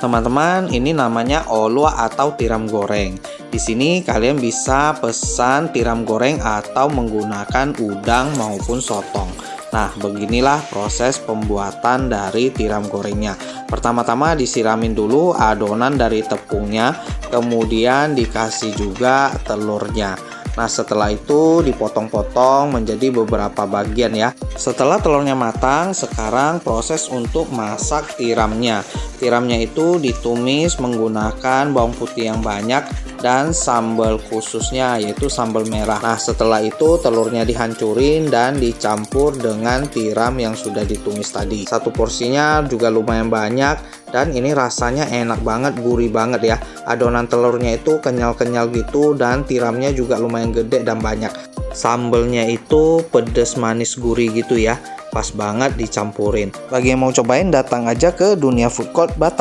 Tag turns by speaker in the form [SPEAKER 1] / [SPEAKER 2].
[SPEAKER 1] Teman-teman, ini namanya olwa atau tiram goreng. Di sini kalian bisa pesan tiram goreng atau menggunakan udang maupun sotong. Nah, beginilah proses pembuatan dari tiram gorengnya. Pertama-tama disiramin dulu adonan dari tepungnya, kemudian dikasih juga telurnya. Nah, setelah itu dipotong-potong menjadi beberapa bagian ya. Setelah telurnya matang, sekarang proses untuk masak tiramnya. Tiramnya itu ditumis menggunakan bawang putih yang banyak dan sambal khususnya yaitu sambal merah. Nah, setelah itu telurnya dihancurin dan dicampur dengan tiram yang sudah ditumis tadi. Satu porsinya juga lumayan banyak. Dan ini rasanya enak banget, gurih banget ya. Adonan telurnya itu kenyal-kenyal gitu dan tiramnya juga lumayan gede dan banyak. Sambelnya itu pedes manis gurih gitu ya. Pas banget dicampurin. Bagi yang mau cobain datang aja ke Dunia Food Court Batam.